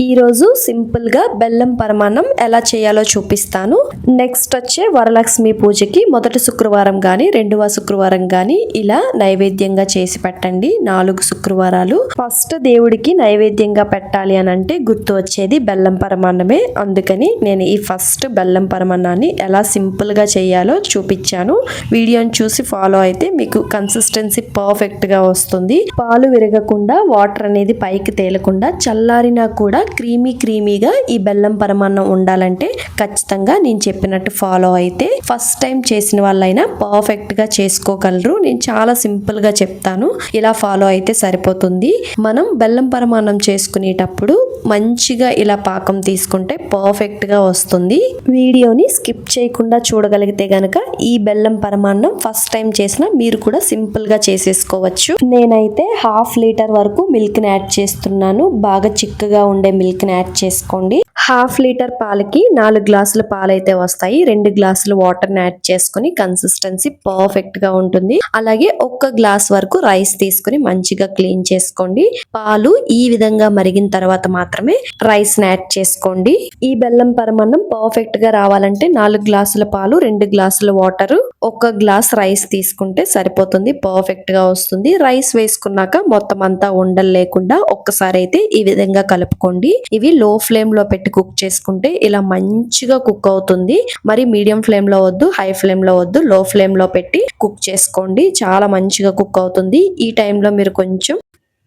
ఈ రోజు సింపుల్ గా బెల్లం పరమాన్నం ఎలా చేయాలో చూపిస్తాను. నెక్స్ట్ వచ్చే వరలక్ష్మి పూజకి మొదటి శుక్రవారం గాని రెండవ శుక్రవారం గాని ఇలా నైవేద్యంగా చేసి పెట్టండి. 4 శుక్రవారాలు ఫస్ట్ దేవుడికి నైవేద్యంగా పెట్టాలి అని అంటే గుర్తు వచ్చేది బెల్లం పరమాన్నమే. అందుకని నేను ఈ ఫస్ట్ బెల్లం పరమాన్నాన్ని ఎలా సింపుల్ గా చేయాలో చూపించాను. వీడియోని చూసి ఫాలో అయితే మీకు కన్సిస్టెన్సీ పర్ఫెక్ట్ గా వస్తుంది. పాలు విరగకుండా వాటర్ అనేది పైకి తేలకుండా చల్లారినా కూడా క్రీమీగా ఈ బెల్లం పరమాన్నం ఉండాలంటే ఖచ్చితంగా నేను చెప్పినట్టు ఫాలో అయితే ఫస్ట్ టైం చేసిన వాళ్ళైనా పర్ఫెక్ట్ గా చేసుకోగలరు. నేను చాలా సింపుల్ గా చెప్తాను, ఇలా ఫాలో అయితే సరిపోతుంది. మనం బెల్లం పరమాన్నం చేసుకునేటప్పుడు మంచిగా ఇలా పాకం తీసుకుంటే పర్ఫెక్ట్ గా వస్తుంది. వీడియోని స్కిప్ చేయకుండా చూడగలిగితే గనక ఈ బెల్లం పరమాన్నం ఫస్ట్ టైం చేసినా మీరు కూడా సింపుల్ గా చేసేసుకోవచ్చు. నేనైతే 1/2 లీటర్ వరకు మిల్క్ ని యాడ్ చేస్తున్నాను. బాగా చిక్కగా ఉండే మిల్క్ ని యాడ్ చేసుకోండి. 1/2 లీటర్ పాలకి 4 గ్లాసుల పాలు అయితే వస్తాయి. 2 గ్లాసులు వాటర్ ని యాడ్ చేసుకుని కన్సిస్టెన్సీ పర్ఫెక్ట్ గా ఉంటుంది. అలాగే 1 గ్లాస్ వరకు రైస్ తీసుకుని మంచిగా క్లీన్ చేసుకోండి. పాలు ఈ విధంగా మరిగిన తర్వాత మాత్రమే రైస్ ని యాడ్ చేసుకోండి. ఈ బెల్లం పరమాన్నం పర్ఫెక్ట్ గా రావాలంటే 4 గ్లాసుల పాలు 2 గ్లాసుల వాటర్ 1 గ్లాస్ రైస్ తీసుకుంటే సరిపోతుంది. పర్ఫెక్ట్ గా వస్తుంది. రైస్ వేసుకున్నాక మొత్తం అంతా ఉండలు లేకుండా ఒక్కసారి అయితే ఈ విధంగా కలుపుకోండి. ఇవి లో ఫ్లేమ్ లో పెట్టి కుక్ చేసుకుంటే ఇలా మంచిగా కుక్ అవుతుంది. మరి మీడియం ఫ్లేమ్ లో వద్దు, హై ఫ్లేమ్ లో వద్దు, లో ఫ్లేమ్ లో పెట్టి కుక్ చేసుకోండి. చాలా మంచిగా కుక్ అవుతుంది. ఈ టైంలో మీరు కొంచెం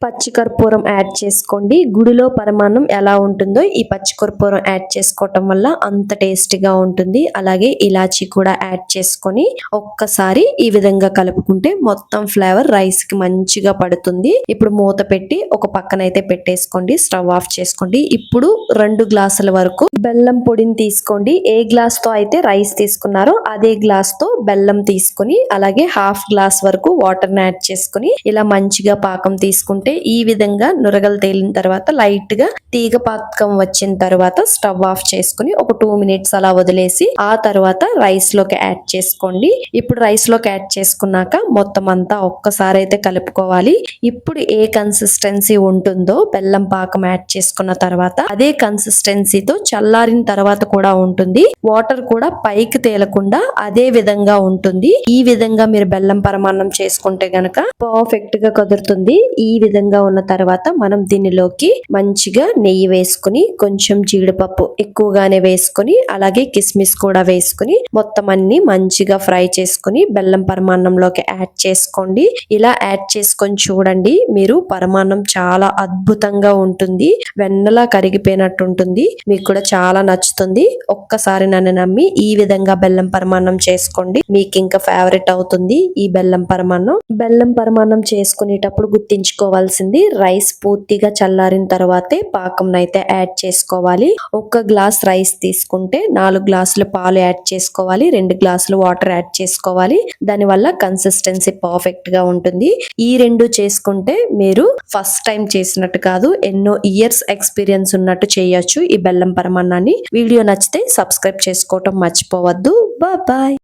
పచ్చికర్పూరం యాడ్ చేసుకోండి. గుడిలో పరమాన్నం ఎలా ఉంటుందో ఈ పచ్చికర్పూరం యాడ్ చేసుకోవటం వల్ల అంత టేస్టీగా ఉంటుంది. అలాగే ఇలాచీ కూడా యాడ్ చేసుకొని ఒక్కసారి ఈ విధంగా కలుపుకుంటే మొత్తం ఫ్లేవర్ రైస్ కి మంచిగా పడుతుంది. ఇప్పుడు మూత పెట్టి ఒక పక్కన అయితే పెట్టేసుకోండి. స్టవ్ ఆఫ్ చేసుకోండి. ఇప్పుడు 2 గ్లాసుల వరకు బెల్లం పొడిని తీసుకోండి. ఏ గ్లాస్ తో అయితే రైస్ తీసుకున్నారో అదే గ్లాస్ తో బెల్లం తీసుకుని అలాగే 1/2 గ్లాస్ వరకు వాటర్ ని యాడ్ చేసుకుని ఇలా మంచిగా పాకం తీసుకుంటే ఈ విధంగా నురగలు తేలిన తర్వాత లైట్ గా తీగ పాకం వచ్చిన తర్వాత స్టవ్ ఆఫ్ చేసుకుని ఒక 2 మినిట్స్ అలా వదిలేసి ఆ తర్వాత రైస్ లోకి యాడ్ చేసుకోండి. ఇప్పుడు రైస్ లోకి యాడ్ చేసుకున్నాక మొత్తం అంతా ఒక్కసారి అయితే కలుపుకోవాలి. ఇప్పుడు ఏ కన్సిస్టెన్సీ ఉంటుందో బెల్లం పాకం యాడ్ చేసుకున్న తర్వాత అదే కన్సిస్టెన్సీతో చల్లారిన తర్వాత కూడా ఉంటుంది. వాటర్ కూడా పైకి తేలకుండా అదే విధంగా ఉంటుంది. ఈ విధంగా మీరు బెల్లం పరమాన్నం చేసుకుంటే గనక పర్ఫెక్ట్ గా కుదురుతుంది. ఈ విధంగా ఉన్న తర్వాత మనం దీనిలోకి మంచిగా నెయ్యి వేసుకుని కొంచెం జీడిపప్పు ఎక్కువగానే వేసుకుని అలాగే కిస్మిస్ కూడా వేసుకుని మొత్తం అన్ని మంచిగా ఫ్రై చేసుకుని బెల్లం పరమాన్నంలోకి యాడ్ చేసుకోండి. ఇలా యాడ్ చేసుకొని చూడండి, మీరు పరమాన్నం చాలా అద్భుతంగా ఉంటుంది. వెన్నలా కరిగిపోయినట్టు ఉంటుంది. మీకు కూడా చాలా నచ్చుతుంది. ఒక్కసారి నన్ను నమ్మి ఈ విధంగా బెల్లం పరమాన్నం చేసుకోండి. మీకు ఇంకా ఫేవరెట్ అవుతుంది ఈ బెల్లం పరమాన్నం. బెల్లం పరమాన్నం చేసుకునేటప్పుడు గుర్తించుకోవాల్సింది రైస్ పూర్తిగా చల్లారిన తర్వాతే పాకం అయితే యాడ్ చేసుకోవాలి. 1 గ్లాస్ రైస్ తీసుకుంటే 4 గ్లాసులు పాలు యాడ్ చేసుకోవాలి. 2 గ్లాసులు వాటర్ యాడ్ చేసుకోవాలి. దానివల్ల కన్సిస్టెన్సీ పర్ఫెక్ట్ గా ఉంటుంది. ఈ 2 చేసుకుంటే మీరు ఫస్ట్ టైం చేసినట్టు కాదు, ఎన్నో ఇయర్స్ ఎక్స్పీరియన్స్ ఉన్నట్టు చేయొచ్చు ఈ బెల్లం పరమాన్నాన్ని. వీడియో నచ్చితే సబ్స్క్రైబ్ చేసుకోవటం మర్చిపోవద్దు. బాయ్.